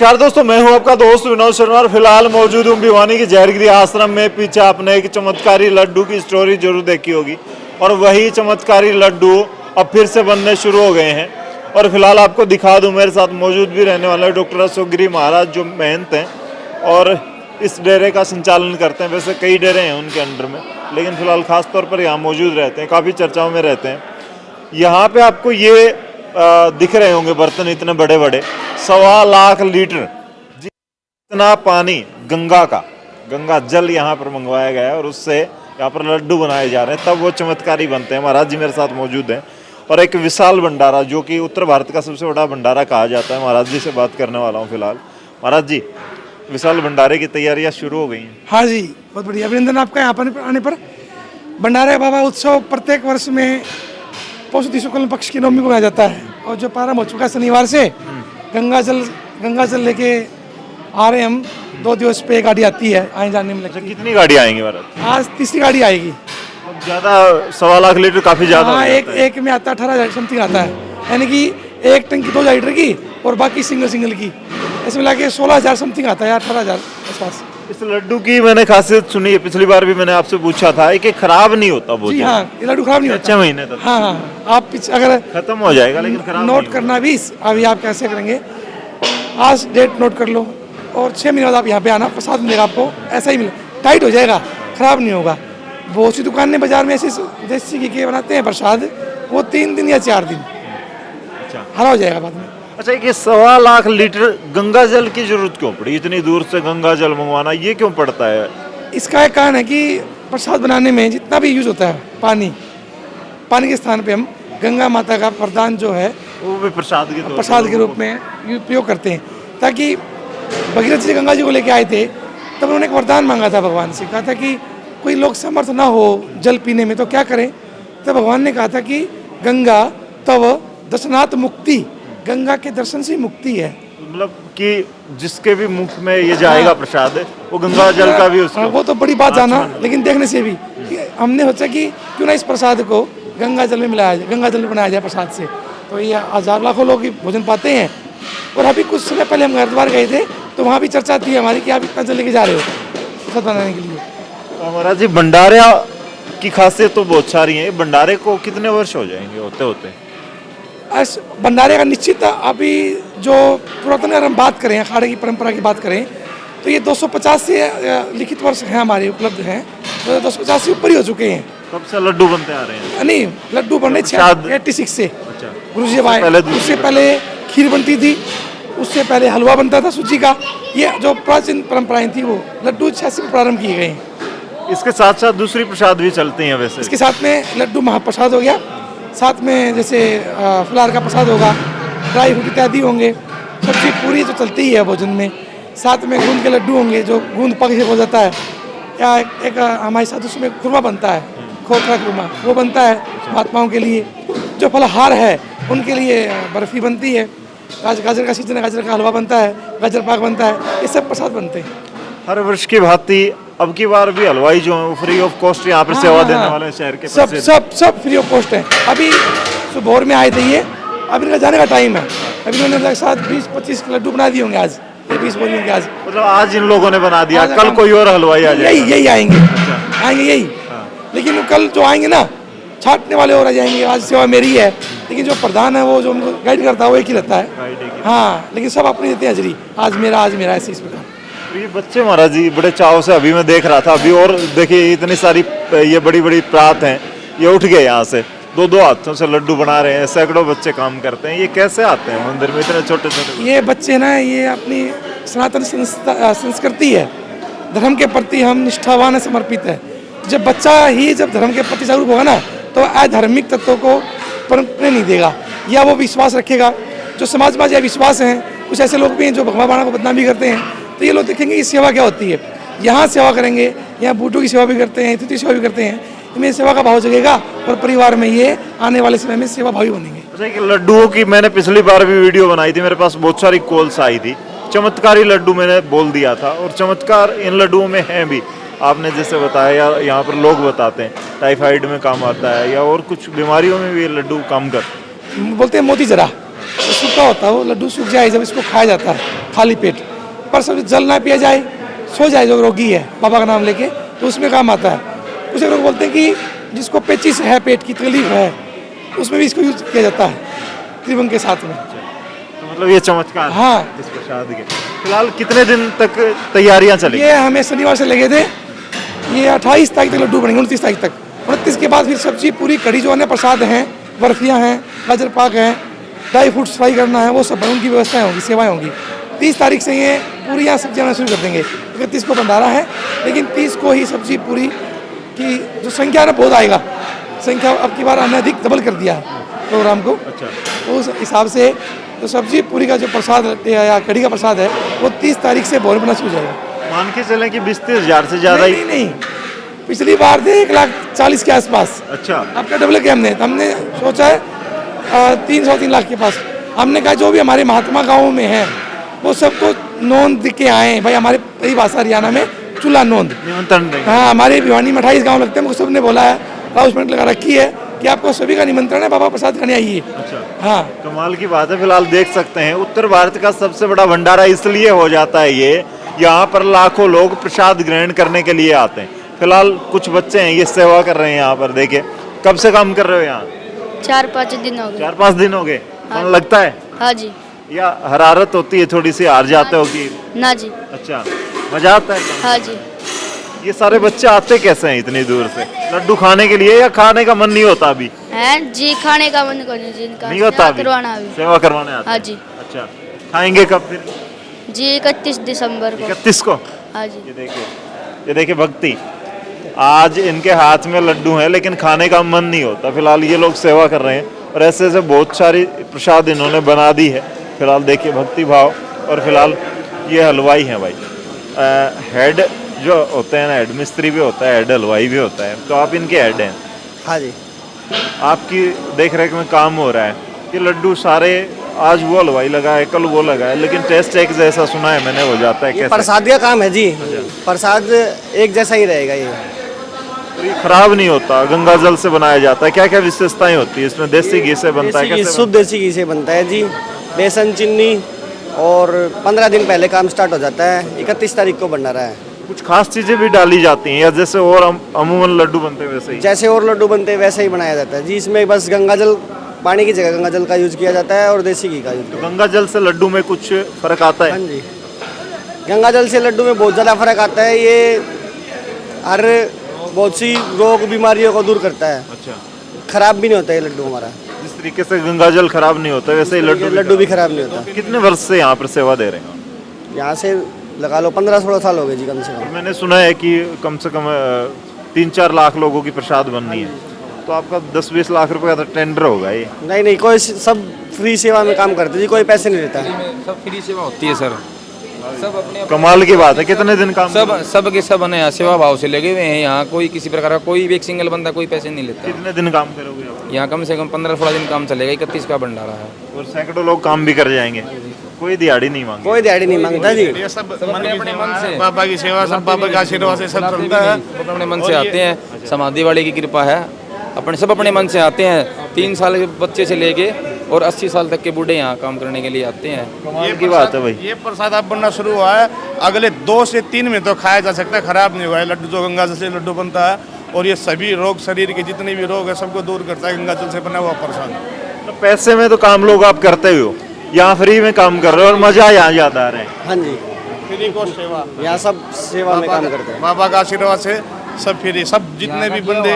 नमस्कार दोस्तों, मैं हूं आपका दोस्त विनोद शर्मा और फिलहाल मौजूद हूं भिवानी के जहरगिरी आश्रम में। पीछे आपने एक चमत्कारी लड्डू की स्टोरी जरूर देखी होगी और वही चमत्कारी लड्डू अब फिर से बनने शुरू हो गए हैं। और फिलहाल आपको दिखा दूं, मेरे साथ मौजूद भी रहने वाले डॉक्टर अशोक गिरी महाराज, जो महंत हैं और इस डेरे का संचालन करते हैं। वैसे कई डेरे हैं उनके अंडर में, लेकिन फिलहाल खास तौर पर यहाँ मौजूद रहते हैं, काफ़ी चर्चाओं में रहते हैं। यहाँ पे आपको ये दिख रहे होंगे बर्तन, इतने बड़े बड़े 1.25 लाख लीटर इतना पानी गंगा जल यहाँ पर मंगवाया गया है और उससे यहाँ पर लड्डू बनाए जा रहे हैं, तब वो चमत्कारी बनते हैं। महाराज जी मेरे साथ मौजूद हैं और एक विशाल भंडारा, जो कि उत्तर भारत का सबसे बड़ा भंडारा कहा जाता है। महाराज जी से बात करने वाला हूँ फिलहाल। महाराज जी, विशाल भंडारे की तैयारियाँ शुरू हो गई हैं? हाँ जी, बहुत बढ़िया। अभिनंदन आपका यहाँ पर आने पर। भंडारे बाबा उत्सव प्रत्येक वर्ष में पौष शुक्ल पक्ष की नवमी को मनाया जाता है और जो प्रारंभ हो चुका है शनिवार से। गंगा जल लेके आ रहे हम। 2 दिवस पे गाड़ी आती है, आने जाने में लगता है। कितनी गाड़ी आएंगी महाराज? आज तीसरी गाड़ी आएगी। ज़्यादा 1.25 लाख लीटर काफ़ी ज़्यादा। हाँ, एक में आता 18,000 समथिंग आता है, यानी कि एक टंकी 2 लीटर की और बाकी सिंगल की, ऐसे मिला के 16,000 समथिंग आता है, 18,000 आसपास। इस लड्डू की मैंने खासियत सुनी है, पिछली बार भी मैंने आपसे पूछा था कि खराब नहीं होता भोजन। जी हाँ, ये लड्डू खराब नहीं होता। 6 महीने तक। हाँ, आप अगर खत्म हो जाएगा, लेकिन खराब नोट करना भी अभी आप कैसे करेंगे, आज डेट नोट कर लो और 6 महीने बाद आप यहाँ पे आना, प्रसाद मिलेगा आपको, ऐसा ही मिले, टाइट हो जाएगा, खराब नहीं होगा। बहुत सी दुकान में बाजार में ऐसे देसी घी के बनाते हैं प्रसाद, वो 3 दिन या 4 दिन हरा हो जाएगा बाद में। अच्छा, ये 1.25 लाख लीटर गंगा जल की जरूरत क्यों पड़ी? इतनी दूर से गंगा जल मंगवाना ये क्यों पड़ता है? इसका एक कारण है कि प्रसाद बनाने में जितना भी यूज होता है पानी के स्थान पे हम गंगा माता का वरदान जो है वो भी प्रसाद के रूप में उपयोग करते हैं। ताकि भगीरथ जी गंगा जी को लेके आए थे, तब उन्होंने एक वरदान मांगा था भगवान से, कहा था कि कोई लोग समर्थ ना हो जल पीने में तो क्या करें। तब भगवान ने कहा था कि गंगा तव दर्शनात् मुक्ति, गंगा के दर्शन से मुक्ति है। मतलब कि जिसके भी मुख में ये जाएगा प्रसाद, वो गंगा जल का भी उसको। वो तो बड़ी बात जाना, लेकिन देखने से भी हमने सोचा कि क्यों ना इस प्रसाद को गंगा जल में मिलाया जाए, गंगा जल में बनाया जाए प्रसाद से, तो ये हजार लाखों लोग भोजन पाते हैं। और अभी कुछ समय पहले हम हरिद्वार गए थे, तो वहाँ भी चर्चा थी हमारी कि आप इतना जल लेके जा रहे हो प्रसाद बनाने के लिए। तो महाराज जी, भंडारे की खासियत तो बहुत सारी है। भंडारे को कितने वर्ष हो जाएंगे होते होते? भंडारे का निश्चित अभी जो पुरातन अगर हम बात करें, अखाड़े की परंपरा की बात करें, तो ये 250 से लिखित वर्ष हैं हमारे उपलब्ध हैं, तो 250 से ऊपर ही हो चुके हैं। कब से लड्डू बनते आ रहे हैं? नहीं, लड्डू बनने 86 से। अच्छा, गुरु जी आए, उससे पहले खीर बनती थी, उससे पहले हलवा बनता था सूजी का। ये जो प्राचीन परंपराएं थी वो लड्डू 86 में प्रारंभ किए गए हैं। इसके साथ साथ दूसरी प्रसाद भी चलती हैं वैसे? इसके साथ में लड्डू महाप्रसाद हो गया, साथ में जैसे फलाहार का प्रसाद होगा, ड्राई फ्रूट इत्यादि होंगे, सब्जी पूरी तो चलती ही है भोजन में। साथ में गूंद के लड्डू होंगे, जो गूंद पक से हो जाता है, या एक हमारे साथ उसमें खुरमा बनता है, खोखरा खुरमा, वो बनता है महात्माओं के लिए। जो फलाहार है उनके लिए बर्फी बनती है, गाजर का सीजन है, गाजर का हलवा बनता है, गाजर पाक बनता है, ये सब प्रसाद बनते हैं। हर वर्ष की भांति अब की बार भी हलवाई जो है फ्री ऑफ कॉस्ट यहाँ पर सेवा देने वाले शहर के सब फ्री ऑफ कॉस्ट है। अभी सुबह में आए थे ये, अभी इनका जाने का टाइम है। अभी उन्होंने साथ 20-25 लड्डू बना दिए होंगे आज, 20 बोली होंगे आज। मतलब आज इन लोगों ने बना दिया, कल कोई और हलवाई आ जाएगा? यही आएंगे। आएंगे यही। लेकिन कल जो आएंगे ना, छाटने वाले और आ जाएंगे। आज सेवा मेरी है, लेकिन जो प्रधान है वो जो उनको गाइड करता है वो एक ही रहता है। हाँ, लेकिन सब अपनी देते हैं हाजिरी, आज मेरा ऐसे इस प्रकार। ये बच्चे महाराज जी बड़े चाव से, अभी मैं देख रहा था अभी, और देखिए इतनी सारी ये बड़ी बड़ी प्रात हैं, ये उठ गए यहाँ से, 2-2 हाथों से लड्डू बना रहे हैं, सैकड़ों बच्चे काम करते हैं। ये कैसे आते हैं मंदिर में इतने छोटे छोटे? ये बच्चे ना, ये अपनी सनातन संस्कृति है, धर्म के प्रति हम निष्ठावान समर्पित है। जब बच्चा ही जब धर्म के प्रति जागरूक होगा ना, तो अधार्मिक तत्वों को पनपने नहीं देगा, या वो विश्वास रखेगा। जो समाज में यह विश्वास हैं, कुछ ऐसे लोग भी हैं जो भगवा बाणा को बदनामी करते हैं, तो ये लोग देखेंगे कि सेवा क्या होती है, यहाँ सेवा करेंगे, यहाँ बूटों की सेवा भी करते हैं, तिथि सेवा भी करते हैं, इनमें सेवा का भाव जगेगा और परिवार में ये आने वाले समय में सेवा भावी बनेंगे। अच्छा, लड्डुओं की मैंने पिछली बार भी वीडियो बनाई थी, मेरे पास बहुत सारी कॉल्स आई थी। चमत्कारी लड्डू मैंने बोल दिया था, और चमत्कार इन लड्डुओं में हैं भी। आपने जैसे बताया, या यहाँ पर लोग बताते हैं टाइफाइड में काम आता है, या और कुछ बीमारियों में भी ये लड्डू काम कर बोलते हैं मोती जरा। तो सूखा होता है वो लड्डू सूख जाए जब इसको खाया जाता है खाली पेट, पर सब जल ना पिया जाए, सो जाए जो रोगी है बाबा का नाम लेके, तो उसमें काम आता है। कुछ लोग बोलते हैं कि जिसको पेचिस है, पेट की तकलीफ है, उसमें भी इसको यूज किया जाता है त्रिभंग के साथ में। तो मतलब ये चमत्कार हाँ। इस प्रसाद के। फिलहाल कितने दिन तक तैयारियां चलेगी? ये हमें शनिवार से लगे थे, ये 28 तारीख तक लड्डू बनेंगे, 29 तारीख तक। 29 के बाद फिर सब्जी पूरी कड़ी जो अन्य प्रसाद हैं, बर्फियाँ हैं, गाजर पाक हैं, ड्राई फ्रूट्स फ्राई करना है, वो सब उनकी व्यवस्थाएं होंगी, सेवाएं होंगी। 30 तारीख से ये पूरी यहाँ सब्जी आना शुरू कर देंगे। 31 को भंडारा है, लेकिन 30 को ही सब्जी पूरी की जो संख्या ना बहुत आएगा, संख्या अब की बार हमने अधिक डबल कर दिया है प्रोग्राम को। अच्छा। तो उस हिसाब से तो सब्जी पूरी का जो प्रसाद या कड़ी का प्रसाद है वो 30 तारीख से भोर बनना शुरू हो जाएगा। मान के चलें कि 20-30 हज़ार से ज़्यादा ही। नहीं, पिछली बार थे 1,40,000 के आसपास। अच्छा। आपका डबल किया हमने सोचा है 3 लाख के पास। हमने कहा जो भी हमारे महात्मा गाँव में है वो सबको नोंद के आए भाई, हमारे यही भाषा हरियाणा में चूल्हा नोंद निमंत्रण देंगे। हाँ, हमारे भिवानी में 28 गाँव लगते हैं, मुझको सबने बोला है, अनाउंसमेंट लगा रखी है कि आपको सभी का निमंत्रण है, बाबा प्रसाद खाने आइए। अच्छा। हाँ, कमाल की बात है। फिलहाल देख सकते हैं उत्तर भारत का सबसे बड़ा भंडारा इसलिए हो जाता है ये, यहाँ पर लाखों लोग प्रसाद ग्रहण करने के लिए आते हैं। फिलहाल कुछ बच्चे हैं ये सेवा कर रहे हैं यहाँ पर। देखिए कब से काम कर रहे हो यहाँ? 4-5 दिन हो गए। 4-5 दिन हो गए। हाँ। मन लगता है हाँ जी। या हरारत होती है थोड़ी सी, हार जाते हो कि? ना जी। अच्छा, मजा आता है? हाँ जी। ये सारे बच्चे आते कैसे हैं इतनी दूर से लड्डू खाने के लिए, या खाने का मन नहीं होता अभी? है जी, खाने का मन को नहीं, जिनका नहीं होता सेवा अभी? करवाना अभी। सेवा करवाने आते हाँ हैं। जी। अच्छा, खाएंगे कब फिर? जी 31 दिसंबर को। 31 को। हाँ जी। ये देखिए भक्ति, आज इनके हाथ में लड्डू हैं लेकिन खाने का मन नहीं होता। फिलहाल ये लोग सेवा कर रहे हैं और ऐसे ऐसे बहुत सारी प्रसाद इन्होंने बना दी है। फिलहाल देखिए भक्ति भाव। और फिलहाल ये हलवाई हैं भाई, हेड जो होते हैं ना, हेड मिस्त्री भी होता है, हेड हलवाई भी होता है, तो आप इनके हेड हैं। हाँ जी। आपकी देख रेख में काम हो रहा है। ये लड्डू सारे आज वो हलवाई लगा है, कल वो लगा है, लेकिन टेस्ट एक जैसा सुना है मैंने हो जाता है। ये कैसे? प्रसाद का काम है जी, प्रसाद एक जैसा ही रहेगा ये। तो ये खराब नहीं होता, गंगा जल से बनाया जाता है। क्या क्या विशेषताएं होती है इसमें? देसी घी से बनता है? देसी घी, कैसे शुद्ध देसी घी से बनता है जी। बेसन, चीनी, और 15 दिन पहले काम स्टार्ट हो जाता है। 31 तारीख को भंडारा है। कुछ खास चीजें भी डाली जाती हैं या जैसे और अमूमन लड्डू बनते हैं वैसे ही? जैसे और लड्डू बनते हैं वैसे ही बनाया जाता है जी। इसमें बस गंगा जल, पानी की जगह गंगा जल का यूज किया जाता है और देसी घी का यूज। तो गंगा जल से लड्डू में कुछ फर्क आता हाँ है? जी, गंगा जल से लड्डू में बहुत ज़्यादा फर्क आता है। ये हर बहुत सी रोग बीमारियों को दूर करता है। अच्छा। खराब भी नहीं होता ये लड्डू हमारा। जिस तरीके से गंगा जल खराब नहीं होता वैसे ही लड्डू भी खराब नहीं होता। कितने वर्ष से यहाँ पर सेवा दे रहे हैं? यहाँ से लगा लो 15-16 साल हो गए जी कम से कम। मैंने सुना है कि कम से कम 3-4 लाख लोगों की प्रसाद बननी है, तो आपका 10-20 लाख रुपए का तो टेंडर होगा ये? नहीं, कोई सब फ्री सेवा में काम करते जी, कोई पैसे नहीं लेता है। सब फ्री सेवा होती है सर। सब अपने कमाल की बात है। कितने दिन काम? सब के सब है यहाँ सेवा भाव से लगे हुए हैं। यहाँ कोई किसी प्रकार का कोई भी एक सिंगल बंदा कोई पैसे नहीं लेता। कितने दिन काम करोगे आप? यहाँ कम से कम 15-16 दिन काम चलेगा। 31 का भंडारा है और सैकड़ों लोग काम भी कर जाएंगे, कोई दिहाड़ी नहीं मांगे? कोई दिहाड़ी नहीं मांगता जी। ये सब अपने अपने मन से बाबा की सेवा, सब बाबा के आशीर्वाद से सब चलता है। अपने मन से आते हैं, समाधि वाले की कृपा है। अपने सब अपने मन से आते हैं। 3 साल के बच्चे से लेके और 80 साल तक के बूढ़े यहाँ काम करने के लिए आते हैं। कमाल की बात है भाई। ये प्रसाद अब बनना शुरू हुआ है, अगले 2 से 3 में तो खाया जा सकता है, खराब नहीं हुआ है। लड्डू जो गंगा जल से लड्डू बनता है और ये सभी रोग, शरीर के जितने भी रोग है सबको दूर करता है गंगा जल से बना हुआ प्रसाद। तो पैसे में तो काम लोग आप करते हो, यहाँ फ्री में काम कर रहे हो और मजा यहाँ ज्यादा आ रहा है। हाँ जी, फ्री को सेवा, यहाँ सब सेवा में काम करते हैं। बाबा का आशीर्वाद से सब फ्री, सब जितने भी बंदे,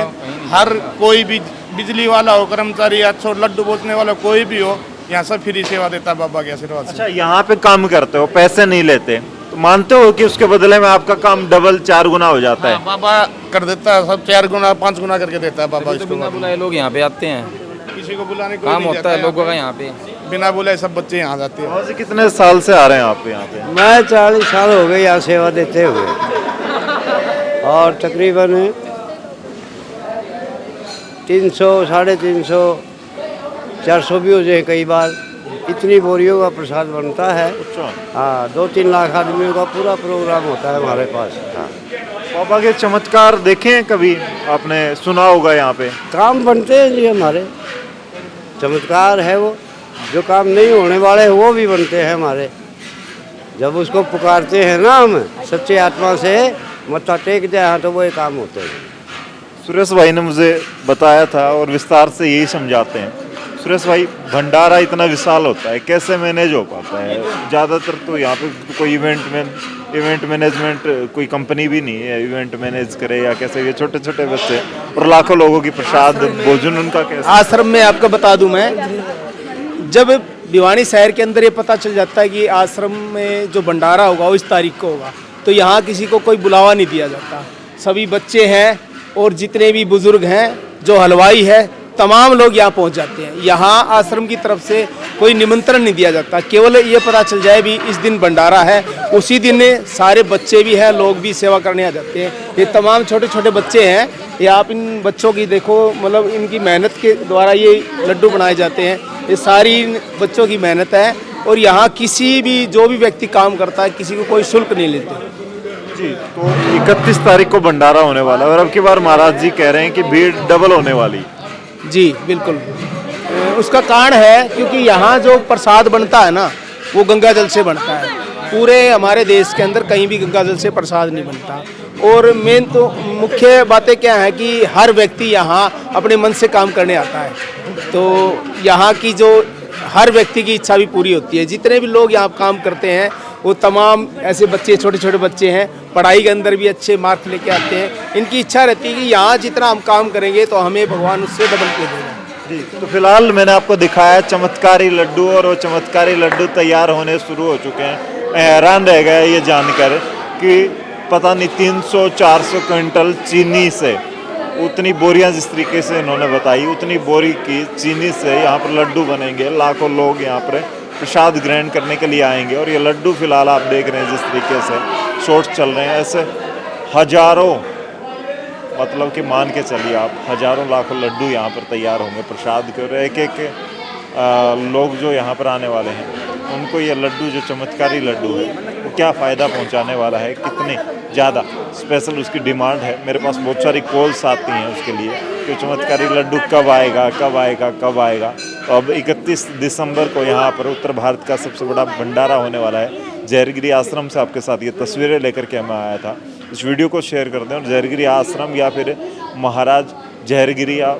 हर कोई भी बिजली वाला हो, कर्मचारी, अच्छो लड्डू बेचने वाला कोई भी हो, यहाँ सब फ्री सेवा देता है बाबा के आशीर्वाद से। अच्छा, यहाँ पे काम करते हो, पैसे नहीं लेते, तो मानते हो कि उसके बदले में आपका काम डबल 4 गुना हो जाता है? हाँ, बाबा कर देता है, सब 4 गुना 5 गुना करके देता है बाबा। तो इसको बिना बुलाए लोग यहाँ पे आते हैं। किसी को बुलाने कोई काम नहीं होता जाता है लोगों का यहाँ पे। बिना बुलाए सब बच्चे यहाँ जाते हैं। और जी कितने साल से आ रहे हैं आप यहाँ पे? मैं 40 साल हो गए यहाँ सेवा देते हुए, और तकरीबन 300, 350, 400 भी हो जाए कई बार। इतनी बोरियों का प्रसाद बनता है। अच्छा। हाँ, 2-3 लाख आदमियों का पूरा प्रोग्राम होता है हमारे पास। हाँ, बाबा के चमत्कार देखे हैं कभी? आपने सुना होगा यहाँ पे। काम बनते हैं जी हमारे, चमत्कार है वो। जो काम नहीं होने वाले वो भी बनते हैं हमारे। जब उसको पुकारते हैं ना हम सच्चे आत्मा से, मत्था टेक दे हाँ, तो वो काम होते हैं। सुरेश भाई ने मुझे बताया था और विस्तार से यही समझाते हैं। सुरेश भाई, भंडारा इतना विशाल होता है, कैसे मैनेज हो पाता है? ज़्यादातर तो यहाँ पे कोई इवेंट मैनेजमेंट कोई कंपनी भी नहीं है इवेंट मैनेज करे, या कैसे? ये छोटे छोटे बच्चे और लाखों लोगों की प्रसाद भोजन उनका कैसे? आश्रम में आपको बता दूं मैं, जब भिवानी शहर के अंदर ये पता चल जाता है कि आश्रम में जो भंडारा होगा वो इस तारीख को होगा, तो यहाँ किसी को कोई बुलावा नहीं दिया जाता। सभी बच्चे हैं और जितने भी बुजुर्ग हैं, जो हलवाई है, तमाम लोग यहाँ पहुँच जाते हैं। यहाँ आश्रम की तरफ से कोई निमंत्रण नहीं दिया जाता, केवल ये पता चल जाए भी इस दिन भंडारा है, उसी दिन सारे बच्चे भी हैं, लोग भी सेवा करने आ जाते हैं। ये तमाम छोटे छोटे बच्चे हैं, ये आप इन बच्चों की देखो, मतलब इनकी मेहनत के द्वारा ये लड्डू बनाए जाते हैं। ये सारी इन बच्चों की मेहनत है और यहाँ किसी भी जो भी व्यक्ति काम करता है किसी को कोई शुल्क नहीं लेते। जी, तो 31 तारीख को भंडारा होने वाला है और अब की बार महाराज जी कह रहे हैं कि भीड़ डबल होने वाली। जी बिल्कुल, उसका कारण है क्योंकि यहाँ जो प्रसाद बनता है ना वो गंगा जल से बनता है। पूरे हमारे देश के अंदर कहीं भी गंगा जल से प्रसाद नहीं बनता। और मेन तो मुख्य बातें क्या है कि हर व्यक्ति यहाँ अपने मन से काम करने आता है, तो यहाँ की जो हर व्यक्ति की इच्छा भी पूरी होती है। जितने भी लोग यहाँ काम करते हैं वो तमाम ऐसे बच्चे, छोटे छोटे बच्चे हैं, पढ़ाई के अंदर भी अच्छे मार्क्स लेके आते हैं। इनकी इच्छा रहती है कि यहाँ जितना हम काम करेंगे तो हमें भगवान उससे डबल के देगा। जी, तो फिलहाल मैंने आपको दिखाया चमत्कारी लड्डू और वो चमत्कारी लड्डू तैयार होने शुरू हो चुके हैं। मैं हैरान रह गया ये जानकर कि पता नहीं 300-400 क्विंटल चीनी से, उतनी बोरियां जिस तरीके से इन्होंने बताई, उतनी बोरी की चीनी से यहाँ पर लड्डू बनेंगे। लाखों लोग यहाँ पर प्रसाद ग्रहण करने के लिए आएंगे और ये लड्डू फिलहाल आप देख रहे हैं जिस तरीके से शॉर्ट्स चल रहे हैं, ऐसे हजारों, मतलब कि मान के चलिए आप हजारों लाखों लड्डू यहाँ पर तैयार होंगे प्रसाद के। और एक एक लोग जो यहाँ पर आने वाले हैं उनको ये लड्डू, जो चमत्कारी लड्डू है, वो क्या फ़ायदा पहुँचाने वाला है, कितने ज़्यादा स्पेशल उसकी डिमांड है। मेरे पास बहुत सारी कॉल्स आती हैं उसके लिए कि चमत्कारी लड्डू कब आएगा, कब आएगा, कब आएगा। तो अब 31 दिसंबर को यहाँ पर उत्तर भारत का सबसे बड़ा भंडारा होने वाला है। जहरगिरी आश्रम से आपके साथ ये तस्वीरें लेकर के मैं आया था। इस वीडियो को शेयर कर दें और जहरगिरी आश्रम या फिर महाराज जहरगिरी या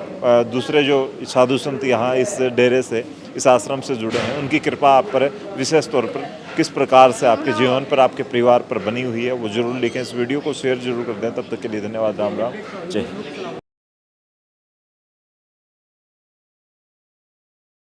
दूसरे जो साधु संत यहाँ इस डेरे से, इस आश्रम से जुड़े हैं, उनकी कृपा आप पर विशेष तौर पर किस प्रकार से आपके जीवन पर, आपके परिवार पर बनी हुई है, वो जरूर लिखें। इस वीडियो को शेयर जरूर कर दें। तब तक के लिए धन्यवाद। राम राम, जय हिंद।